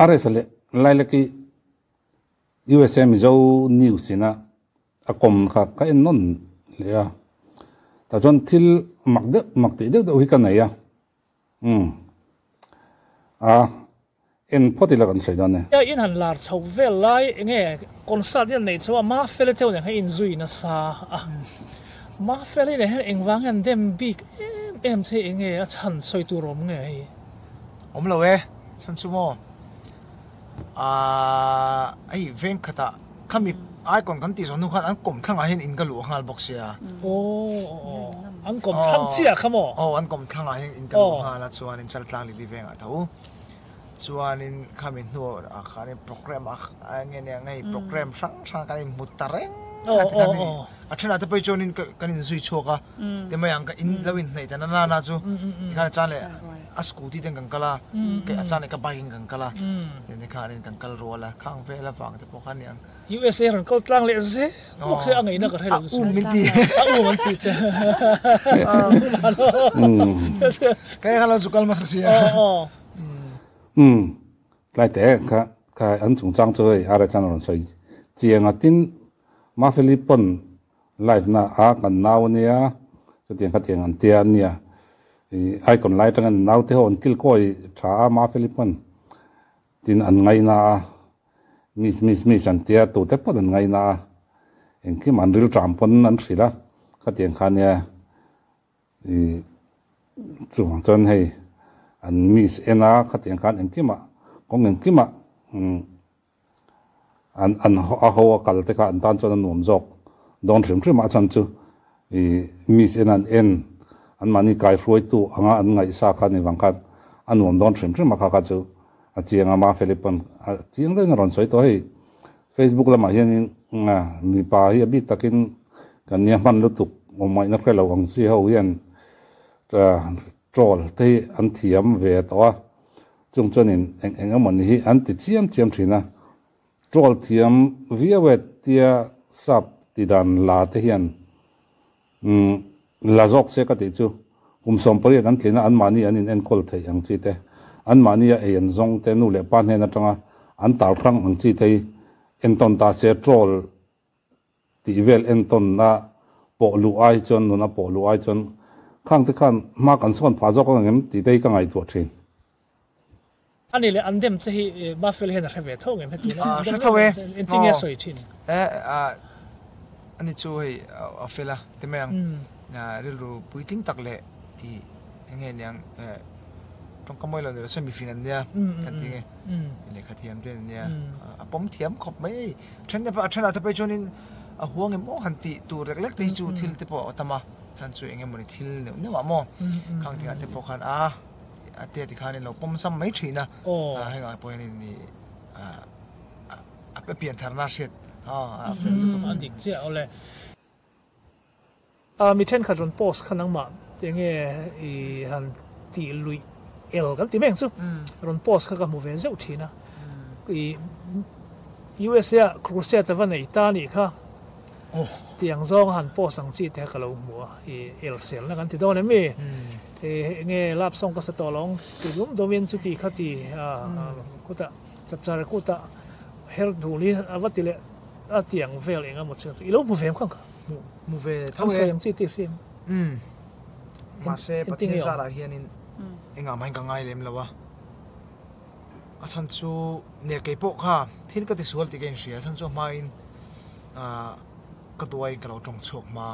are sale laila ki USM zo news ina akom kha ka en non le ya ta jon thil makti de do hi kan ya en poti la kan sai don ne ya in han lar chau vel lai nge concert yan nei chawa ma fele teu ne in zui na sa ma fele ne eng wang an dem big em che nge a chan soi tu rom nge hi om lo we chan chu mo ai ven khata khami ai kon kan ti so nu khan an kom thlang a hen in ga lu ngal box ya an kom thlang chia khamo an kom thlang a hen in ga lu ngal la chuan in chal tlang li veng a tho chuan in khami nu a khani program a nge ne ngai program sang kan in mutareng a thana ta pai chonin kan in zui choka te mayang ka in lawin nei ta na chu kan chale a scooty ten kan kala ke achane ka bike kan kala ne khanin kan kal rola khang ve la wang te pokhan yang USA ran kal tlang le ze ok se angai na ka thelo min ti che kai hala zukal masasia lai te ka an chung chang choi ara chan ron soi chiang atin ma Philippon live na a kan naw nia chu tiang kha tiang an tia nia ai kon lai tang an naw te hon kil koi tha ma Philippon tin an ngai na mis an tia tu te pon an ngai na en ki man ril tram pon an thila kha tiang kha nia chu hang chon hei an mis ena kha tiang khan en ki ma kong en ki ma an a ho kal te kha an tan chon an nom jok don thrim ma chan chu mis en an mani kai hroi tu anga an ngai sa kha ni wang khat an nom don thrim ma kha ka chu a chianga ma Philippon a chiang le na ron soi to hei Facebook la ma hian mi pa hi bi takin kan nia man lu tuk omai na khelo ang si ho hian troll te an thiam ve to chung chuanin eng amani hi an ti chiam thina troll thiam via wet tia sap ti dan la te hian la zok se ka ti chu som pari an tlina an mani an in en kol thei ang chi te an mani a en zong te nu le pan he na tanga an tar khang ang chi thei en ton ta se troll ti vel en ton na po lu ai chon na po lu ai chon khang te khan ma kan son pha jok ngem ti dei ka ngai tu thin ani le andem che hi ma fel hen reve tho ngem hetu na thawe in tinge soi thin ani chu hei a fela te mayang na rilu puiting takle i nge nyang tong kamoi lo le semi final nia kan tinge le khathiam te nia a pom thiam khop mai thenda pa thana ta pe chonin a huang em mo han ti tu rek lek te chu thil te po tama han chu engem moni thil ne wa mo khang tinga te po khan ate ti khan lo pom sam mai thina hai ga po ni a pe pian tharna shet fel tu an dik che ole mi then kharon post khanang ma tenge I han ti lui el kan ti meng chu ron post kha ka mu ve zeu thina I USA cruise ta van nei ta ni kha tiang zong han post ang chi te ka lo mu el sel na kan ti don mi nge lap song ka sa tolong ti dum domin chu ti khati ko ta chap char ko ta her dhuli awatile atiang vel enga mo chu ilo mu vem khang mu ve thau se yang chi ti rim ma se patin sara hianin enga mai ka ngai lem lawa a chan chu ne ke po kha thin ka ti sual ti gen sia chan chu main ka tuai ka lo tong chok ma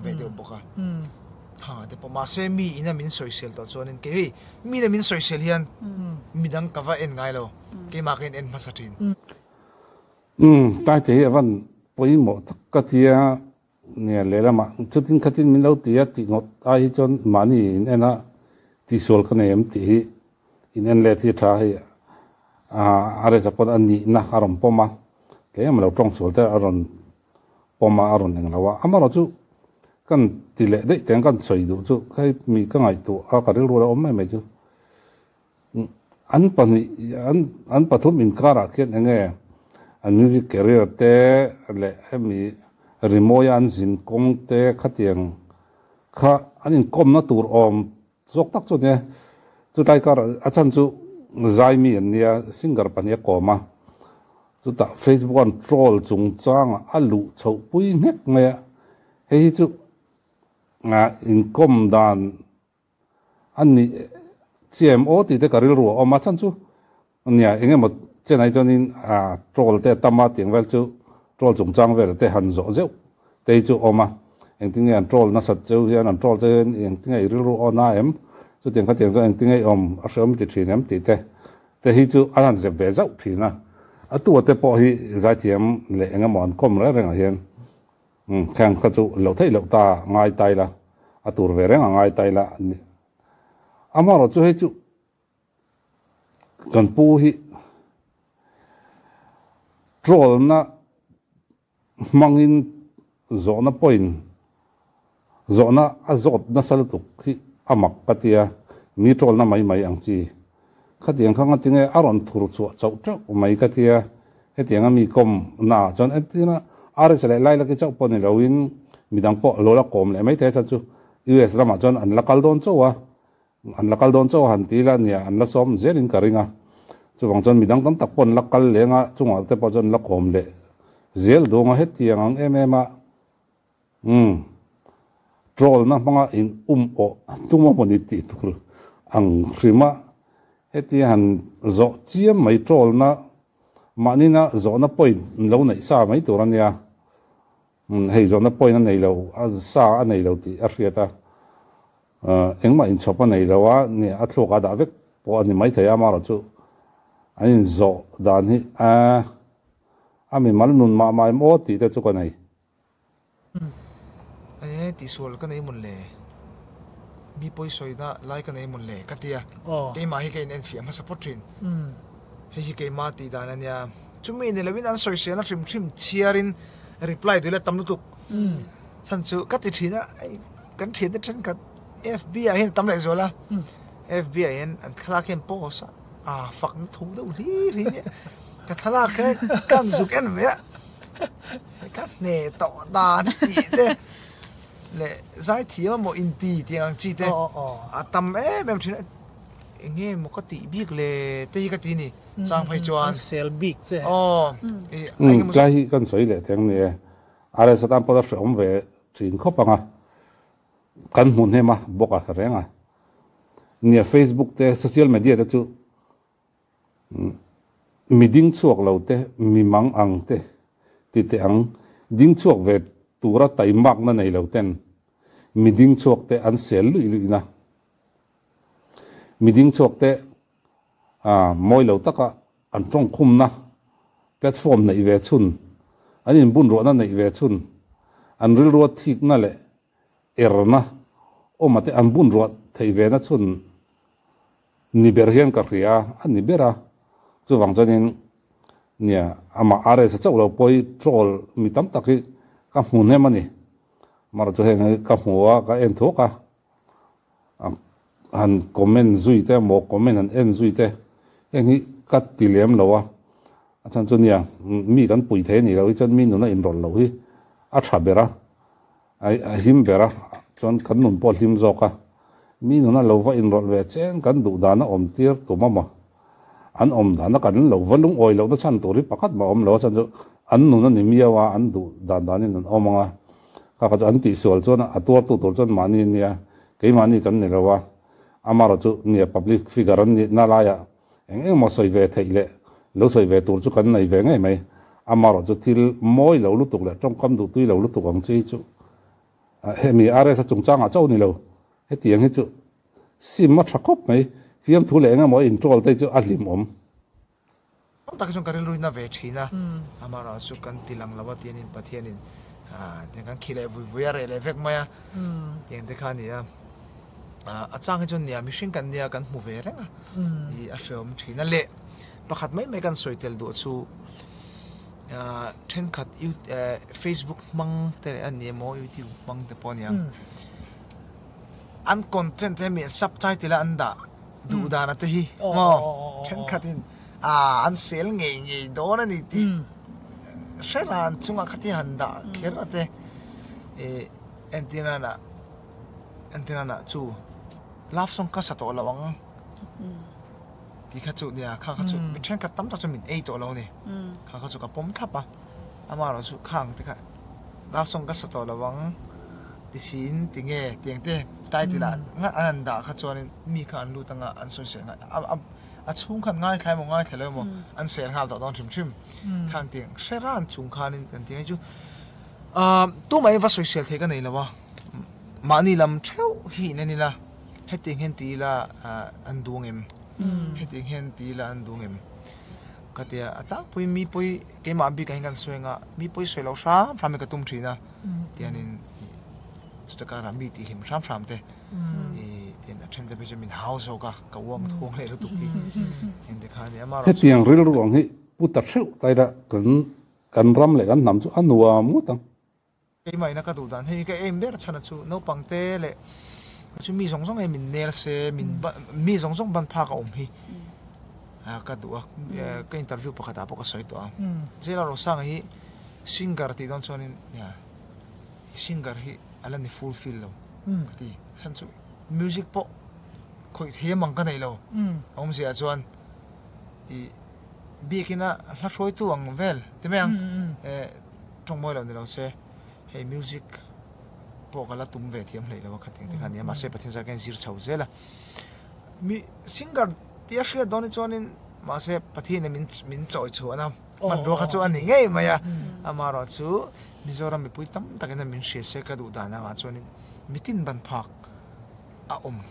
ve de boka ha de po ma se mi ina min social to chonin ke mi na min social hian midang ka va en ngai lo ke ma ken en masatin tai te avan poi mo ka tia ne le lama chutin khatin min lo tia ti ngot ai chon mani in ena ti sol ka nem ti in en le ti tha hi are japon ani na haram poma le am lo tong sol te aron poma aron eng lawa amaro chu kan ti le de teng kan soi du chu kai mi ka ngai tu a ka ri ro om mai chu an pathum in kara ken enge an music career te le hemi rimoyan zin kong te khatiang kha anin kom na tur om zok tak chu ne chu dai kar achan chu zai mi an nia singer pania koma chu ta Facebook on troll chung chang alu chho pui nek nge hei chu income dan ani CMO ti te karil ru o ma chan chu nia enge mo chenai chonin troll te tama tiang vel chu troll chung chang vel te han zo zeu te chu oma eng ting an troll na sat chu hian an troll te eng ting ai ril ru ona em chu tiang kha tiang zo eng ting ai om a shom ti thin em ti te hi chu an ze ve zau thina a tu te po hi za tiam le enga mon kom ra renga hian khang kha chu lo thei lo ta ngai tai la a tur ve renga ngai tai la amaro chu he chu kan pu hi troll na mangin zona point zona azot na salutuk hi amak katia mi troll na mai ang chi khatiang khang tinge aron thur chu chau chau mai katia hetianga mi kom na chon etina are chale lai la ke chau pon loin midang po lola kom le mai the cha chu US lama chon an lakal don chowa an lakal don chow han ti la nia an la som zerin karinga chu wang chon midang tam tak pon lakal lenga chunga te po chon la kom le zel donga hetiang ang emema troll na manga in o tuma boniti tur ang krima hetian zo chiam mai troll na manina zo na point lo nei sa mai turania hei zo na point nei lo a sa a nei lo ti a riata engma in chopa nei lo wa ni a thloka da vek po ani mai thaya ma ro chu ain zo dan hi ami mal nun ma mai mo ti te chu ka nei ti sol ka nei mun le mi poi soi da lai ka nei mun le katia ke ma hi ke nen fi ma support trin hi ke ma ti da na nia chumi ne lewin an soi se na trim chiarin reply du le tam lu tu san chu ka ti thina kan thien de chen ka FBI hen tam le zola FBI hen an khala ken po sa fuck na thu do ri ne ka thala ke kan zuk en me ka ne to da ti de le zai thia mo in ti tiang chi te tam mem thina nge mo ka ti bik le te ka ti ni sang phai chuan sel big che kai kan soi le theng ne are sa tam po da shom ve thin khopanga kan mun he ma boka renga nia Facebook te social media te chu miding chuak lo te mimang ang te ti te ang ding chuak ve tura tai mak na nei lo ten miding chuak te an sel lui na miding chuak te moi lo taka an tong khum na platform nei ve chun anin bun ro na nei ve chun an ril ro thik na le erna o mate an bun ro thei ve na chun ni ber hian ka ria an ni bera chu wang chanin nia ama are sa chau lo poi troll mi tam taki ka mun he mani mar chu he ka hmuwa ka en thoka an comment zui te mo comment an en zui te engi kat tilem lowa achan chu nia mi kan pui the ni lo i chan mi nu na in rol lo hi a tha bera ai him bera chon kan nun pol him zoka mi nu na lo wa in rol ve chen kan du da na om tir tu mama an om da na kan lo walung oi lo na chan tori pakat ma om lo chan chu an nu na ni mi wa an du dan dan in an omanga ka ka an ti sol chon a tor tu tor chon mani nia ke mani kan ni lo wa amaro chu nia public figure an ni na la ya eng mo soi ve theile lo soi ve tur chu kan nei ve ngai mai amaro chu til moi lo lu tuk le trong kam du tui lo lu tuk ang chi chu he mi are sa chung chang a chau ni lo he tiang he chu sim ma thakop mai fiam thu le nga mo in trol te chu a lim om ta ka chung karil ruina ve thina amaro chu kan tilang lawa tian in pathian in te kan khile vui vui are le vek maya tiang te khani a chang he chon nia mihring kan nia kan mu ve renga I a shom thina le pakhat mai mai kan soitel du chu then khat Facebook mang te an ni mo YouTube mang te pon yang an content he mi subtitle an da du da na te hi mo then khatin an sel nge do na ni ti sheran chunga khati han da kherate antenna na chu love song ka sa to lawang ที่ข้าจุเนี่ยข้าจุมิเช่นกับตั้มตัวจะมิน8ตัวเราเนี่ยข้าจุกับผมทับอ่ะอามาเราจุข้างที่ข้าเราส่งกับสตอระวังที่สินที่เงี้ยที่ยังเต้ใต้ที่ละงั้นอันด่าข้าจวนมีข้าอันรู้ตั้งอันสวยเสียงชุ่มขันง่ายใครมองง่ายเฉลยมั้งอันเสียงข้าวต่อตอนชิมข้างเตียงเชร้านชุ่มขันนี่กันเตียงจูตัวไม่ว่าสวยเสียเทกันไหนละวะมานี่ลำเช่าหีนี่ละให้เตียงเห็นตีละอันดวงเอ็มให้เตียงเห็นตีละอันดวงเอ็มก็เตียตั้งปุยมีปุยเกมอันบีกันกันสวยงะมีปุยสวยเราซ้ำพรำกระตุ้มทีนะเตียนี่สุดการมีตีหิมซ้ำเตะเตียนเช่นจะไปจะมีเฮาส์โอกะกวมทวงเลยทุกทีเห็นเด็กข้าเนี่ยมาให้เตียงริลรวงให้ปุตตะเชวไตระกันรำเลยกันนำจุอันนัวมุตังไอ้ไม่นักดูดันให้ก็เอ็มเบอร์ชนะจูโนปังเตเลยจูมีสองเอ็มมินเนลเซมินมีสองบันพากอมฮีก็ดูก็อินเตอร์วิวปกติปกติสวยตัวเจ้าเราสร้างให้ซิงเกิลที่ตอนชวนเนี่ยซิงเกิลที่อะไรนี่ฟูลฟิลแล้วที่ฉันจูมิวสิกป๊อปคอยเทียมมังกันไหนแล้วผมเสียชวนบีกินะลัดรอยตัวงเวลที่ไม่ยังตรงมวยเราเนี่ยเราเสียให้มิวสิกพวกเราตุ้มเวทีมเลยแล้วว่าขัดที่ขันเนี่ยมาเสียประเทศจากการจีรชาวเซล่ะมีซิงเกิลที่อาเซียนตอนนี้จวนนี้มาเสียประเทศเนี่ยมินจ่อยชัวนะมันรู้เขาจวนนี้ไงมาอ่ะอามาเราจูมิโซรามิปุยตั้มแต่กันมินเสียเสกดูดานะมาจวนนี้มิตินบันพัก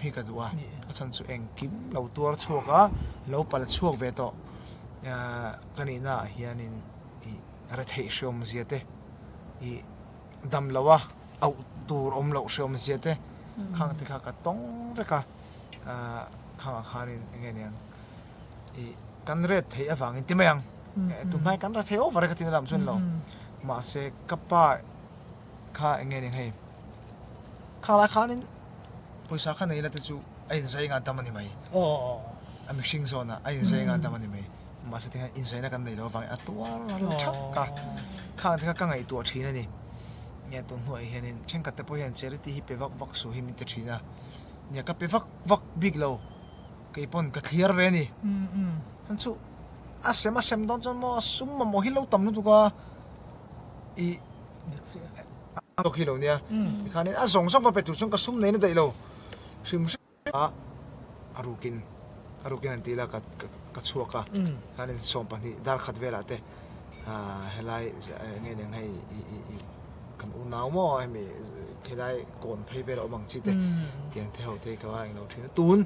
พี่ก็ดูว่าฉันจูเองกิมเราตัวชัวก็เราไปละชัวเวทกันนี่นะเฮียนี่อะไรที่ชมเสียเตดำละวะเอาตัวเราชมเสียเตข้างที่ข้าก็ต้องเรก็ข้างข้านี่ยังไงเนี่ยกันเรทที่ฟังอินที่ไม่ยังตุ้มไม่กันเรทที่โอ้อะไรก็ที่นั่นส่วนเรามาเสกกับป้าข้ายังไงเนี่ยให้ข้าละข้านี่ปุยสักขนาดนี้แล้วจะจูไอ้อินไซงานทำมันนี่ไหมอเมริกาโซนไอ้อินไซงานทำมันนี่ไหมมาเสกที่อินไซน์นักกันเลยเราฟังตัวเราชักกะข้างที่ข้าก็ไงตัวทีนั่นนี่เนี่ยตัวหัวเห็นเช่นกับแต่พอเห็นเจริญที่ไปวักสู้หิมิตรทีนะเนี่ยก็ไปวักบิ๊กเราก็อีปนก็เคลียร์เวนี่ฮันซูอาเซมตอนจนมาซุ่มมาโมหิเราต่ำนู่นตัวก็อีตัวกิโลเนี่ยข้านี่สองไปตัวจนก็ซุ่มเลยนี่ได้เราซิมอารุกินอันที่ละก็ชัวร์ข้านี่ส่งไปนี่ดาร์ขัดเวลาเตะเฮลัยเงี้ยให้กันอุณาวมั่วให้มีแค่ได้ก่อนไปเวลาบางทีเตะเตียงเท่าเตะก็ว่าอย่างเราทีนั้นตูน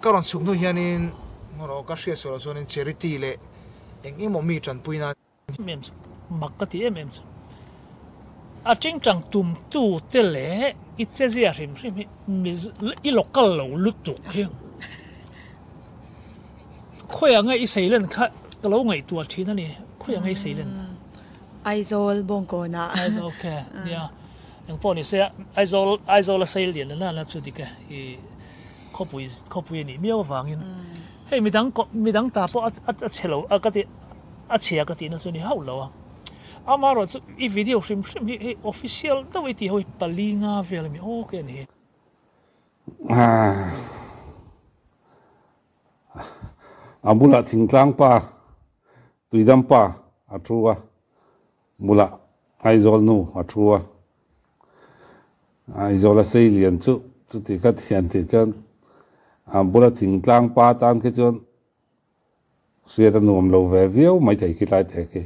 ก็ลองสุ่มดูเฮียนี่เราก็เชื่อส่วนส่วนนี้เชอริตี้เลยเองมันมีจันปุยนะเมมส์มักกะที่เมมส์อาจริงจังตุ่มตู้เตล่อิเซเซียริมใช่ไหมมีอีโลกัลเราลุดตุกเฮียคุยยังไงอิสราเอลค่ะก็เราไงตัวทีนั่นนี่คุยยังไงอิสราเอลไอโซลบงโกนะไอโซลแค่เนี่ยอย่างพอนี่เสียไอโซลละเซลเลียนนั่นน่ะสุดที่แกเขาปุยนี่มีเอาฟังยินเฮ้ยมีดังตาพอเชลล์ก็ที่เชียก็ที่นั่นส่วนนี้เขาเราอามาเราอีวิดีโอฟิล์มเฮ้ยออฟฟิเชียลตัวที่เขาปลีงาเวลมีโอเคนี่บุละทิ้งกลางป่าตุยดำป่าอัตรัวบุละไอโซลนูอัตรัวไอโซลเซเลียนจุดที่กัดเห็นที่จนบุละทิ้งกลางป่าตามที่จนเสียตันนุ่มเราเวียวไม่ได้คิดอะไรแต่แค่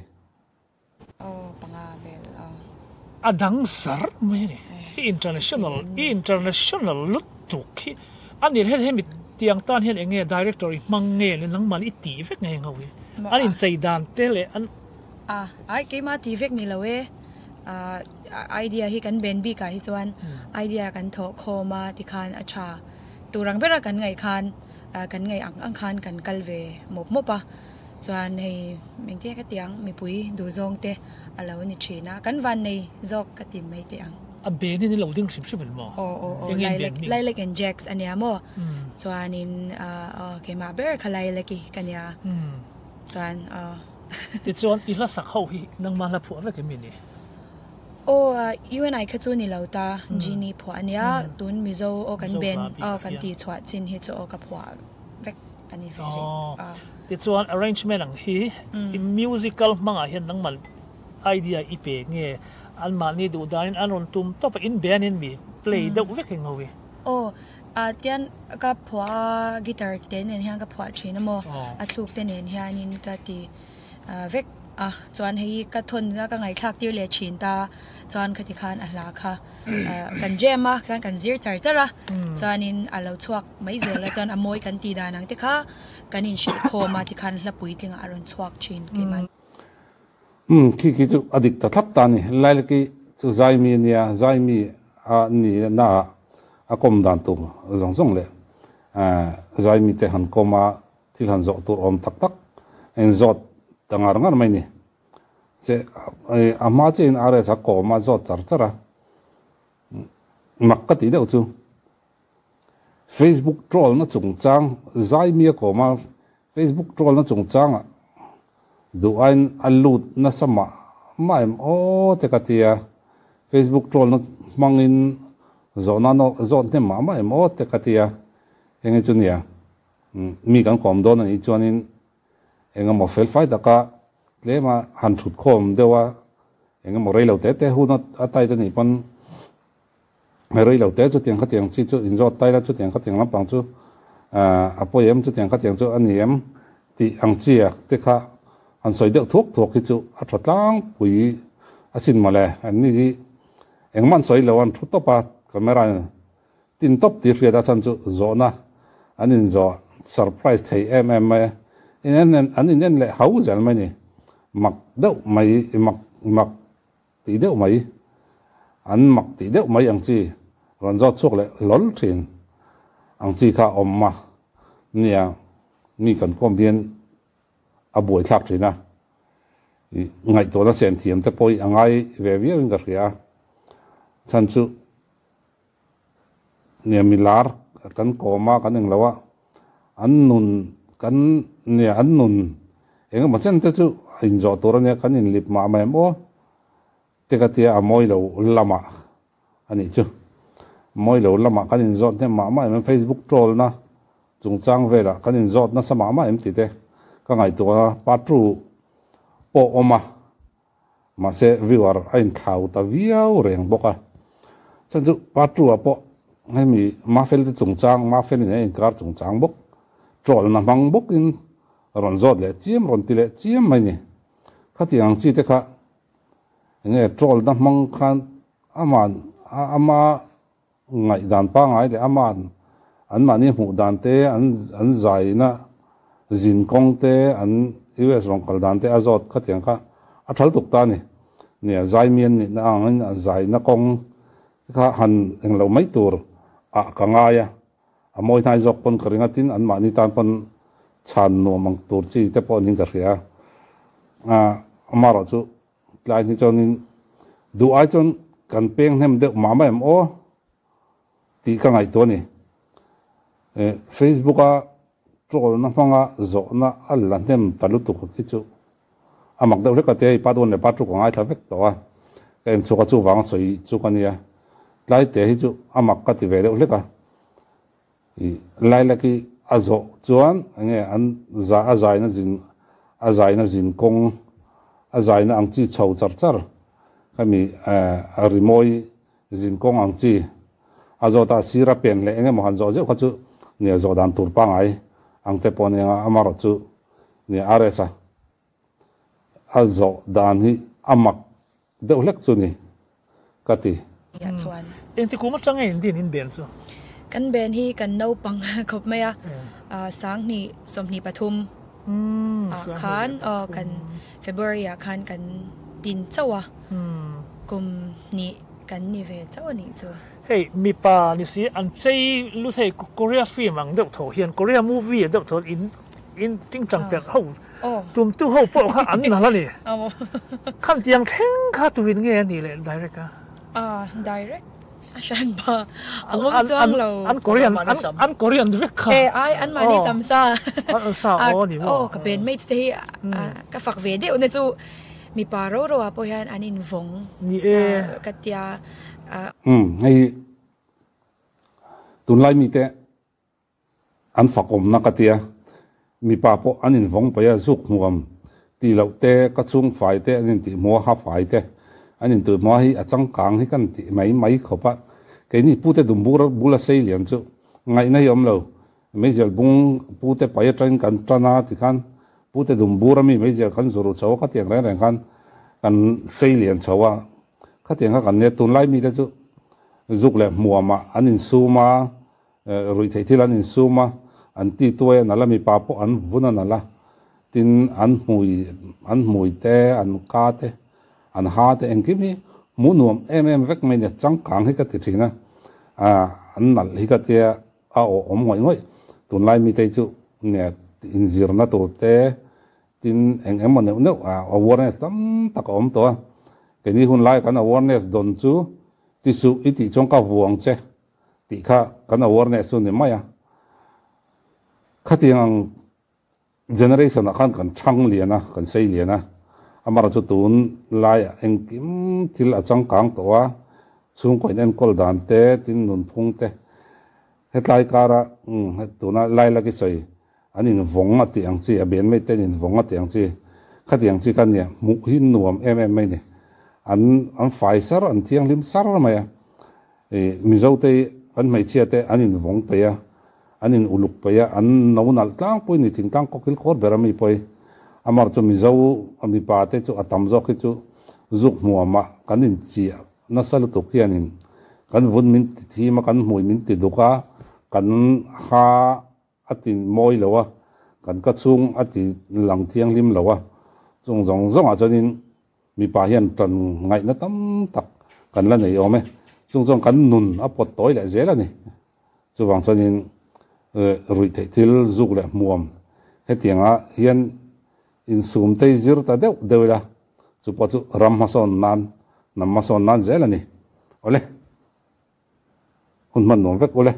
ปังอาเวลดังสารไม่เนี่ย international ลุดตุกอันนี้เห็นมีเตียงต้านเห็นเงี้ย directory มังเงี้ยเลยนังมันอีตีเฟกไงเขาอันนี้ใจดานเตเลยอันไอ้เกี่ยมาตีเฟกนี่ละเว้ไอเดียที่กันเบนบีกันที่จวนไอเดียกันทอโคมาที่คันอาชาตัวรังเบรกันไงคันกันไงอังคันกันกัลเวหมปะจวนให้เมงเตี้ยกเตียงมีปุ๋ยดูซองเตะอะไรวันนี้ชีนะกันวันในจอกกติมไม่เตียงเบนนี่เราดิ้งสิบสิบเป็นหม้อไล่เล็กแอนแจ็กส์อันนี้มั้งจวนนี้เคมาเบอร์ขไล่เล็กกันยาจวนอีละสักเข้าพี่นังมาละผัวไว้กันมีนี่ ô UN ai khát chú ni lâu ta Gini phò anh ya tuần mizo ô kan ben kan ti chua chin hi chu ô ka phò vek anh về ti chuan arrangement ang hi musical manga hian nang mal idea ipe nge an ma ni du dan an ron tum top in ben in mi play deuh vek heng howi ô tian ka phò guitar ten en hian ka phò thin mo a thuk ten en hian in ka ti vek chuan hei ka thon nga ka ngai thak tir le chin ta chuan khati khan a hla kha kan jema kan zir char chara chuan in alo chuak mai zel la chuan amoi kan ti danang te kha kan in shi khoma ti khan hlapui tlinga aron chuak chin ke man khi chu adik ta thap ta ni lai ki chu zai mi nia zai mi a ni na a kom dan tu zong zong le zai mi te han koma til han zo tur om tak tak en zot tangar ngar mai ni se ama chen are sa ko ma zot char chara makati de chu Facebook troll na chung chang zai mi ko ma Facebook troll na chung chang du ein alut na sama mai o te katia Facebook troll na mangin zona no zon te ma mai o te katia enge chunia mi kan kom don ni chuanin enga mo fel fai taka tlema han thut khom dewa enga mo reilo te te hu na atai te ni pan reilo te chu tiang khatiang chi chu inzo tai la chu tiang khatiang lampang chu apoyem chu tiang khatiang chu aniem ti ang chia te kha an soi deuh thuốc hi chu a thatlang pui a sin male an ni engman soi lo an thut topa camera tin top ti ria da chan chu zona anin zo surprise thei in le hau zel mai ni mak deuh mai mak ti deuh mai an mak ti deuh mai ang chi ron zo chuk le lol thin ang chi kha omma nia mi kan kom bien a boi thak thina ngai to na sen thiam te poi angai ve vi ang ria chan chu nia milar kan koma kan eng lawa an nun kan nia an nun eng ma chen te chu in zo to nia kan in lip ma mai mo te ka tia amoi lo lama ani chu moi lo lama kan in zot te ma mai Facebook troll na chung chang vela kan in zot na sama ma em ti te ka ngai to patru po oma ma se viewer ain thau ta viau reng boka chan chu patru po ngai mi ma fel te chung chang ma fel ni en kar chung chang bok troll na mang bok in ron zot le chiam ron ti le chiam mai ni khati ang chi te kha nge troll na mang khan ama ngai dan pa ngai le aman an mani mu dan te an zai na zin kong te an US rong kal dan te azot khatiang kha a thal tuk ta ni nia zai mian ni na ang zai na kong kha han eng lo mai tur a kanga ya a moi nai jok pon karinga tin an mani tan pon chan no mang tur chi te pon ning ka ria amaro chu tlai ni chonin du ai chon kan peng hem de ma ma em o ti ka ngai to ni Facebook a troll na manga zo na alla nem talu tu ki chu amak de le ka te pa don le pa tu ko ngai tha vek to a ken chu ka chu wang soi chu ka nia tlai te hi chu amak ka ti ve de le ka i lai la ki azo chuan nge an za a zai na zin kong a zai na ang chi chho char char kami a rimoi zin kong ang chi azo ta sira pen le nge mo han zo je kha chu nia zo dan tur pa ngai ang te pon nga amaro chu ni aresa azo dan hi amak deuh lek chu ni kati ya chuan eng ti kuma chang in din in ben chu kan ben hi kan no pang khop maya sang ni som ni pathum khan kan February khan kan tin chawa kum ni kan ni ve chawa ni chu hey mi pa ni si an chei lu thei Korea film ang deuh tho hian Korea movie deuh tho in ting chang pek ho tum tu ho po kha an na la ni khan tiang theng kha tu win nge ni le direct ka direct ashan ba ang chang lo an Korean direct kha ai an ma ni samsa sa o ni ka ben mates te ka fak ve de ne chu mi paro ro apo hian anin vong ni katia hay tun lai mi te an fakom na katia mi pa po anin vong pa ya zuk muam ti lo te ka chung fai te anin ti mo ha fai te anin tu mo hi achang kang hi kan ti mai khopa ke ni pu te dum bula sei lian chu ngai na yom lo me jel bung pu te pa ya train kan trana ti khan pu te dum bura mi me jel kan zuru chaw ka tiang ren khan kan sei lian chawa ka tiang ka kan ne tun lai mi te chu zuk le muama anin suma rui thei thil anin suma an ti toy na la mi pa po an vuna na la tin an mui te an ka te an ha te en kimi mu nuam em vek me ne chang kang hi ka ti thina an nal hi ka te a o om ngoi tun lai mi te chu ne in zir na tur te tin em ne awareness tam tak om to ke ni hun lai kan awareness don chu ti su iti chong ka vuang che ti kha kan awareness su ni maya khatiang generation akhan kan thang liana kan sei liana amara chu tun lai engkim thil achang kang towa chung ko nen kol dan te tin nun phung te hetlai kara tuna lai la ki sei anin vong ati ang chi aben me te nin vong ati ang chi khatiang chi kan ya mu hin nuam em mai ni an fai sar an thiang lim sar ma ya mi zo te an mai chia te anin vong pe ya anin uluk pe ya an no nal tlang pui ni thing tang ko kil khor berami poi amar chu mi zo ami pa te chu atam zo ki chu zuk muama kanin chi na sal to kianin kan vun min thi ma kan mui min ti duka kan ha atin moi lawa kan ka chung ati lang thiang lim lawa chung zong a chanin mi pa hian tan ngai na tam tak kan la nei ome chung kan nun a pot toy la zela ni chuwang chanin rui thei thil zuk le muam hetianga hian in sum te zir ta deuh la chu pa chu ram ma son nan nam ma son nan zela ni ole hun man nom vek ole